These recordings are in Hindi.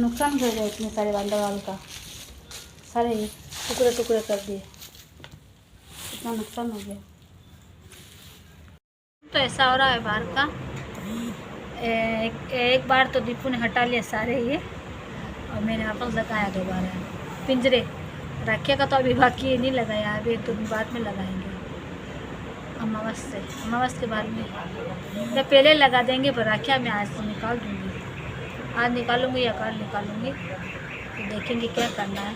नुकसान कर दिया, इतने सारे वाल का सारे टुकड़े टुकड़े कर दिए, इतना नुकसान हो गया। तो ऐसा हो रहा है बाहर का। एक बार तो दीपू ने हटा लिया सारे ये, और मैंने वापस लगाया दोबारा पिंजरे रखे का। तो अभी बाकी नहीं लगाया, अभी तो बाद में लगाएंगे अमावस के बाद में, या पहले लगा देंगे। पर रखिया मैं आज तो निकाल दूँगी, आज निकालूंगी या कल निकालूंगी, तो देखेंगे क्या करना है।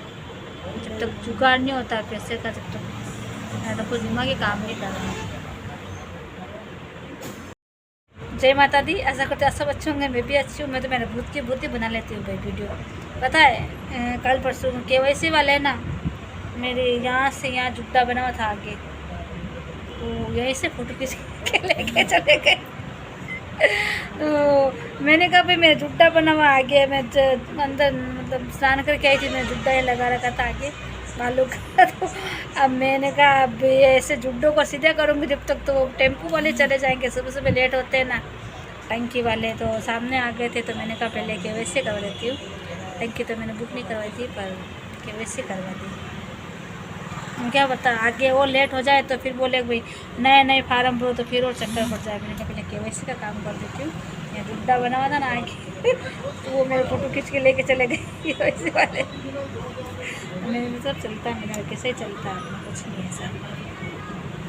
जब तक जुगाड़ नहीं होता है पैसे का, जब तक तो कुछ दिमागी काम नहीं कर रहा है। जय माता दी। ऐसा करते सब अच्छे होंगे, मैं भी अच्छी हूँ। मैं तो मेरे भूत की भूत ही बना लेती हूँ भाई वीडियो। पता है कल परसों KYC वाले ना मेरे यहाँ से यहाँ जुट्टा बना हुआ था आगे, तो यहीं से फोटो खींच के लेके चले गए। तो मैंने कहा भाई मेरा जुट्टा बना हुआ आगे, मैं अंदर मतलब स्नान करके आई थी, मैं जुट्टा ये लगा रखा था आगे बालों का। तो अब मैंने कहा अब ऐसे जुड्डों को सीधा करूँगी जब तक तो टेम्पू वाले चले जाएंगे। सुबह सुबह लेट होते हैं ना टंकी वाले, तो सामने आ गए थे। तो मैंने कहा पहले KYC करवा देती हूँ। टंकी तो मैंने बुक नहीं करवाई थी, पर KYC करवा दी। क्या पता आगे वो लेट हो जाए तो फिर बोले भाई नए फार्म भरो, तो फिर और चक्कर पड़ जाए। मैंने कहा पहले KYC का काम कर देती हूँ। यहाँ जुड्डा बना हुआ था ना आगे, तो वो मेरे फोटो खींच के लेके चले गए KYC वाले। मेरे में सब चलता है, मेरा कैसे ही चलता है, कुछ नहीं है सर।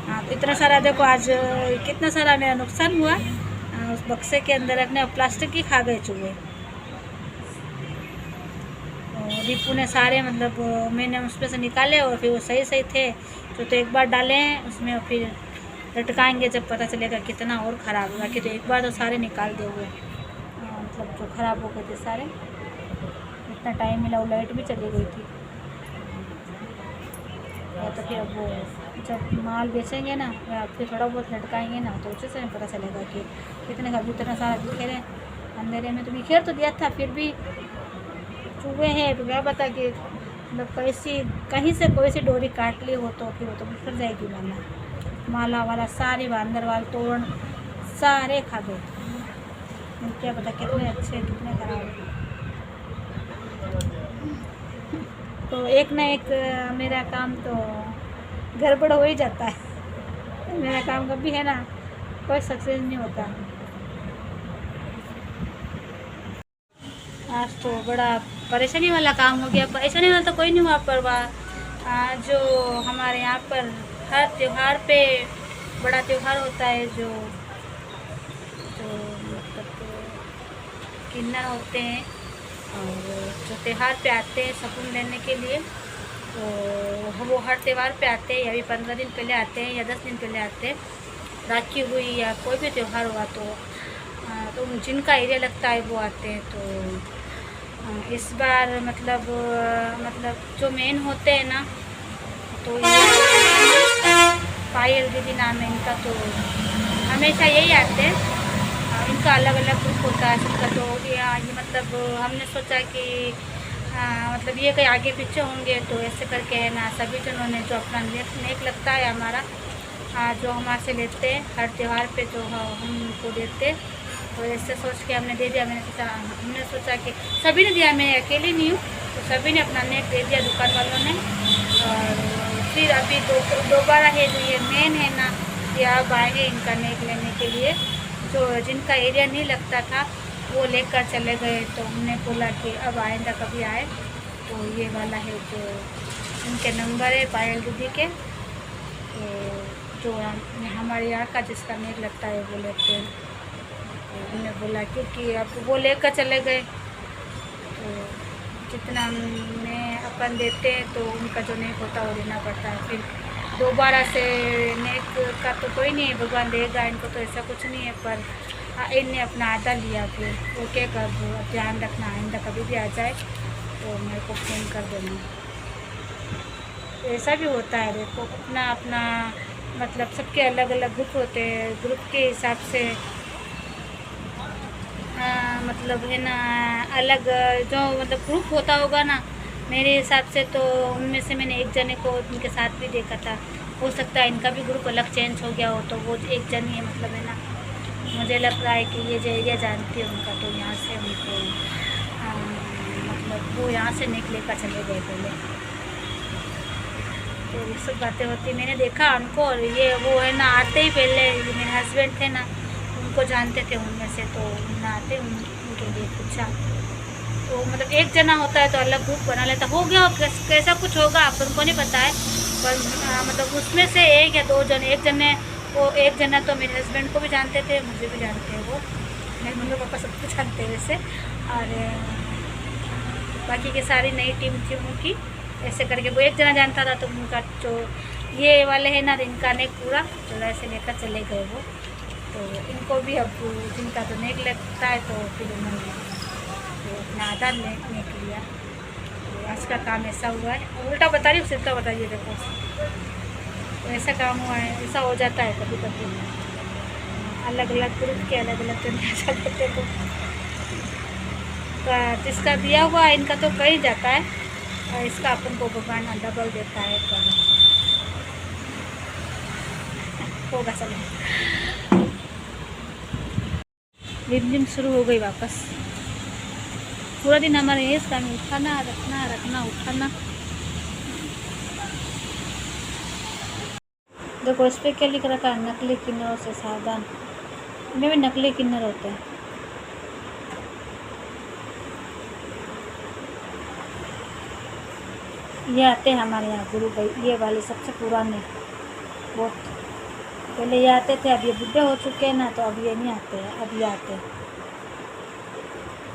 हाँ, तो इतना सारा देखो आज कितना सारा मेरा नुकसान हुआ। उस बक्से के अंदर रखने प्लास्टिक की खा गए चूहे। दीपू ने सारे मतलब मैंने उसमें से निकाले, और फिर वो सही थे तो एक बार डाले हैं उसमें, और फिर लटकाएंगे जब पता चलेगा कितना और ख़राब होगा। कि तो एक बार तो सारे निकाल दे हुए, मतलब जो ख़राब हो गए थे सारे। इतना टाइम मिला, वो लाइट भी चली गई थी। तो फिर अब वो जब माल बेचेंगे ना, या फिर थोड़ा बहुत लटकाएंगे ना, तो उसी से पता चलेगा कि कितने का। इतना सारा बिखेरे अंधेरे में तो बिखेर तो दिया था, फिर भी चूहे हैं तो क्या पता कि मतलब कहीं से कोई सी डोरी काट ली हो तो फिर वो तो बिखर जाएगी। माला वाला सारी अंदर वाल तोड़ सारे खा गए। क्या पता कितने अच्छे कितने खराब। तो एक ना एक मेरा काम तो गड़बड़ हो ही जाता है। मेरा काम कभी है ना कोई सक्सेस नहीं होता। आज तो बड़ा परेशानी वाला काम हो गया। परेशानी वाला तो कोई नहीं हुआ, पर जो हमारे यहाँ पर हर त्यौहार पे बड़ा त्यौहार होता है, जो मतलब किन्नर होते हैं और जो त्यौहार पे आते हैं सुकून लेने के लिए, तो वो हर त्यौहार पे आते हैं, या भी 15 दिन पहले आते हैं या 10 दिन पहले आते हैं। राखी हुई या कोई भी त्यौहार हुआ तो जिनका एरिया लगता है वो आते हैं। तो इस बार मतलब जो मेन होते हैं ना, तो पायल दीदी नाम है इनका, तो हमेशा यही आते हैं। इनका अलग अलग ग्रुप होता है सबका। तो ये मतलब हमने सोचा कि मतलब ये कहीं आगे पीछे होंगे, तो ऐसे करके है ना सभी जनों ने जो अपना नेक लगता है हमारा, जो हमारे से लेते हैं हर त्यौहार पे, जो हमको देते, तो ऐसे सोच के हमने दे दिया। हमने सोचा कि सभी ने दिया, मैं अकेली नहीं हूँ, तो सभी ने अपना नेक दे दिया दुकान वालों ने। और फिर अभी दोबारा है जो ये मेन है ना, ये अब आएंगे इनका नेक लेने के लिए। जो जिनका एरिया नहीं लगता था वो लेकर चले गए, तो हमने बोला कि अब आइंदा कभी आए तो ये वाला है जो इनके नंबर है पायल दीदी के, तो जो हमारे यहाँ का जिसका नेक लगता है वो लेते हैं। तो उन्हें बोला क्योंकि अब वो लेकर चले गए, तो जितना में अपन देते हैं तो उनका जो नेक होता है वो देना पड़ता है। फिर दोबारा से नेक का तो कोई नहीं है, भगवान देगा इनको, तो ऐसा कुछ नहीं है। पर इनने अपना आधा लिया, फिर वो क्या कर ध्यान रखना, आइंदा कभी भी आ जाए तो मेरे को फ़ोन कर देना। तो ऐसा भी होता है, देखो अपना अपना मतलब सबके अलग अलग ग्रुप होते हैं, ग्रुप के हिसाब से मतलब है ना अलग जो मतलब ग्रुप होता होगा ना, मेरे हिसाब से तो उनमें से मैंने एक जने को उनके साथ भी देखा था। हो सकता है इनका भी ग्रुप अलग चेंज हो गया हो, तो वो एक जन ही है मतलब है ना। मुझे लग रहा है कि ये जो एरिया जानती है उनका, तो यहाँ से उनको मतलब वो यहाँ से निकले का चले गए पहले। तो ये सब बातें होती, मैंने देखा उनको। और ये वो है ना, आते ही पहले मेरे हस्बैंड थे ना, उनको जानते थे उनमें से, तो उन्हें आते उनके लिए पूछा। तो मतलब एक जना होता है तो अलग ग्रुप बना लेता, हो गया कैसा कुछ होगा अपन को नहीं पता है, पर मतलब उसमें से एक या दो जने, एक जने वो, एक जना तो मेरे हस्बैंड को भी जानते थे, मुझे भी जानते हैं, वो मेरे मम्मी पापा सबको जानते हैं वैसे। और बाकी की सारी नई टीम थी उनकी, ऐसे करके वो एक जना जानता था। तो उनका जो ये वाले हैं ना, इनका नेक पूरा चला ऐसे लेकर चले गए वो। तो इनको भी अब जिनका तो नेक लगता है तो फिर उन्होंने तो अपना आधा नेक लिया। तो आज का काम ऐसा हुआ है, उल्टा बता रही हूँ, सीधा बताइए। देखो तो ऐसा काम हुआ है, ऐसा हो जाता है कभी कभी, अलग अलग ग्रुप के अलग अलग जन ऐसा करते। तो जिसका दिया हुआ इनका तो कहीं जाता है, और इसका अपन को भगवान डबल देता है, पर होगा चलो। रिमझिम शुरू हो गई वापस। पूरा दिन हमारे ये काम, उठाना रखना रखना उठाना। देखो इस पर क्या लिख रखा है, नकली किन्नरों से सावधान। इनमें भी नकली किन्नर होते हैं। ये आते हैं हमारे यहाँ गुरु भाई, ये वाले सबसे पुराने, बहुत पहले ये आते थे। अब ये बुढ़े हो चुके हैं ना, तो अब ये नहीं आते हैं, अब ये आते हैं।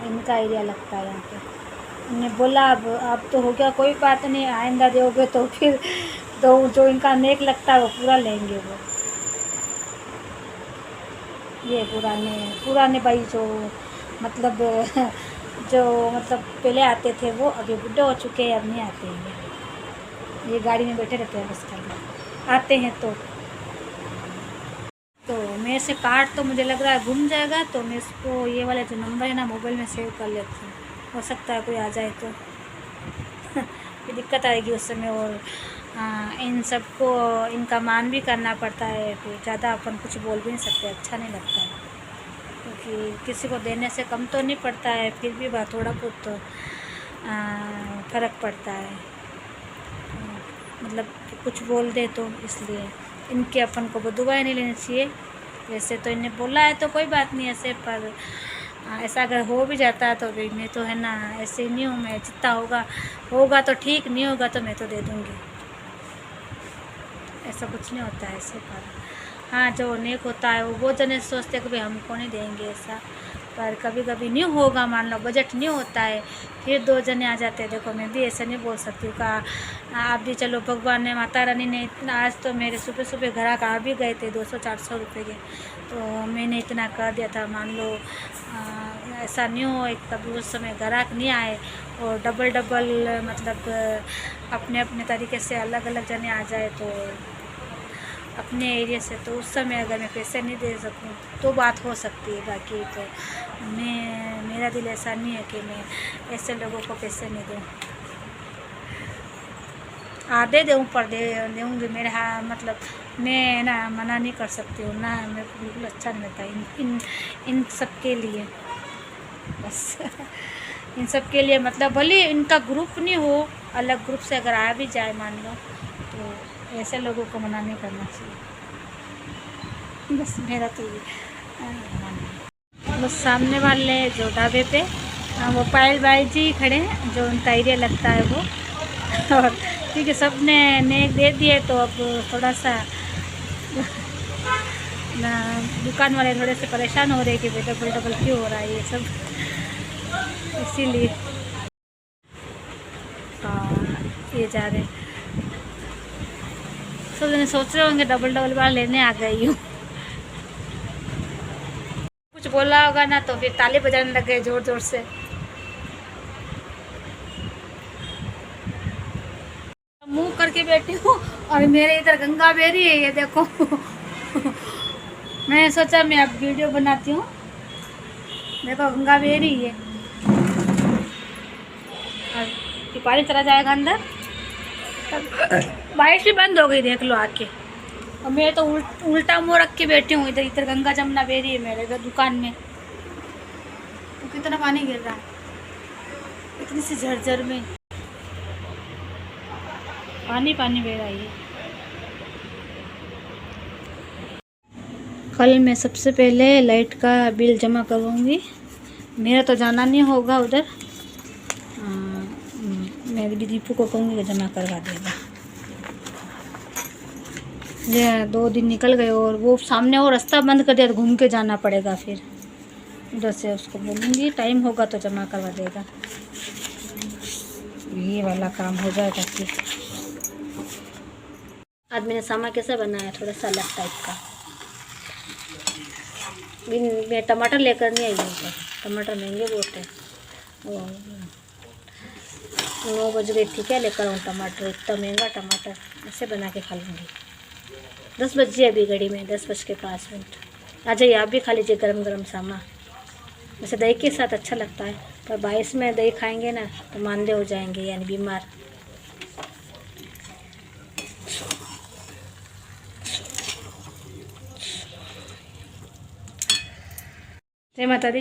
इनका एरिया लगता है यहाँ पे। उन्हें बोला अब तो हो गया, कोई बात नहीं, आइंदा दोगे तो फिर तो जो इनका नेक लगता है वो पूरा लेंगे वो। ये पुराने भाई जो मतलब जो मतलब पहले आते थे वो अभी बुढ़े हो चुके हैं, अब नहीं आते हैं। ये गाड़ी में बैठे रहते हैं बस, खाली आते हैं तो मेरे से कार्ड तो मुझे लग रहा है गुम जाएगा, तो मैं इसको ये वाले जो नंबर है ना मोबाइल में सेव कर लेती हूँ। हो सकता है कोई आ जाए तो फिर दिक्कत आएगी उस समय। और इन सबको इनका मान भी करना पड़ता है, फिर ज़्यादा अपन कुछ बोल भी नहीं सकते, अच्छा नहीं लगता है। क्योंकि किसी को देने से कम तो नहीं पड़ता है, फिर भी बात थोड़ा बहुत तो फ़र्क पड़ता है। मतलब कुछ बोल दे तो इसलिए इनके अपन को बददुआएं नहीं लेनी चाहिए। वैसे तो इन्हें बोला है तो कोई बात नहीं ऐसे, पर ऐसा अगर हो भी जाता है तो भी मैं तो है ना ऐसे नहीं हूँ। मैं जितना होगा तो ठीक, नहीं होगा तो मैं तो दे दूँगी, ऐसा कुछ नहीं होता है ऐसे। पर हाँ जो नेक होता है वो जने सोचते हैं कि भाई हमको नहीं देंगे ऐसा, पर कभी कभी नहीं होगा, मान लो बजट नहीं होता है, फिर दो जने आ जाते हैं। देखो मैं भी ऐसे नहीं बोल सकती हूँ का आप भी चलो, भगवान ने माता रानी ने इतना, आज तो मेरे सुबह सुबह ग्राहक आ भी गए थे 200-400 रुपये के, तो मैंने इतना कर दिया था। मान लो ऐसा नहीं हो एक कभी उस समय ग्राहक नहीं आए और डबल मतलब अपने अपने तरीके से अलग अलग जने आ जाए तो अपने एरिया से, तो उस समय अगर मैं पैसे नहीं दे सकूं तो बात हो सकती है। बाकी तो मेरा दिल ऐसा नहीं है कि मैं ऐसे लोगों को पैसे नहीं दूं। आधे दूँ पर दूँगी मेरे, हाँ मतलब मैं ना मना नहीं कर सकती हूँ ना, मेरे को बिल्कुल अच्छा नहीं लगता इन सब के लिए बस इन सब के लिए मतलब भले इनका ग्रुप नहीं हो, अलग ग्रुप से अगर आ भी जाए मान लो, तो ऐसे लोगों को मना नहीं करना चाहिए, बस मेरा तो ये। बस सामने वाले जो ढाबे पे वो पायल भाई जी खड़े हैं, जो उनका एरिया लगता है वो। और ठीक है, सब ने नेक दे दिए तो अब थोड़ा सा दुकान वाले थोड़े से परेशान हो रहे हैं कि डबल क्यों हो रहा है ये सब, इसीलिए ये जा रहे हैं। सब जने सोच रहे होंगे डबल बार लेने आ गई हूँ। कुछ बोला होगा ना तो फिर ताली बजाने लग गए जोर जोर से। मुंह करके बैठी हूँ और मेरे इधर गंगा बह रही है, ये देखो। मैं सोचा मैं अब वीडियो बनाती हूँ, देखो गंगा बह रही है और पानी चला जाएगा अंदर, बारिश भी बंद हो गई देख लो आके। और मैं तो उल्टा मुँह रख के बैठी हूँ, इधर गंगा जमुना बह रही है मेरे इधर दुकान में। तो कितना पानी गिर रहा है, इतनी सी झरझर में पानी पानी बह रहा है। कल मैं सबसे पहले लाइट का बिल जमा करवाऊँगी। मेरा तो जाना नहीं होगा उधर, मैं भी दीपू को कहूँगी कि जमा करवा देगा। ये 2 दिन निकल गए और वो सामने वो रास्ता बंद कर दिया तो घूम के जाना पड़ेगा। फिर उधर से उसको बोलूँगी टाइम होगा तो जमा करवा देगा। ये वाला काम हो जाएगा। फिर आज मैंने सामा कैसा बनाया, थोड़ा सा अलग टाइप का। मैं टमाटर लेकर नहीं आई हूँ, टमाटर महंगे बहुत है। 9 बज गई थी क्या लेकर आऊँ टमाटर, इतना महंगा टमाटर। ऐसे बना के खा लूँगी। 10 बजे अभी घड़ी में 10:05। आ जाइए आप भी खा लीजिए गरम गरम सामा। वैसे दही के साथ अच्छा लगता है, पर 22 में दही खाएंगे ना तो मांदे हो जाएंगे, यानी बीमार। जय माता दी।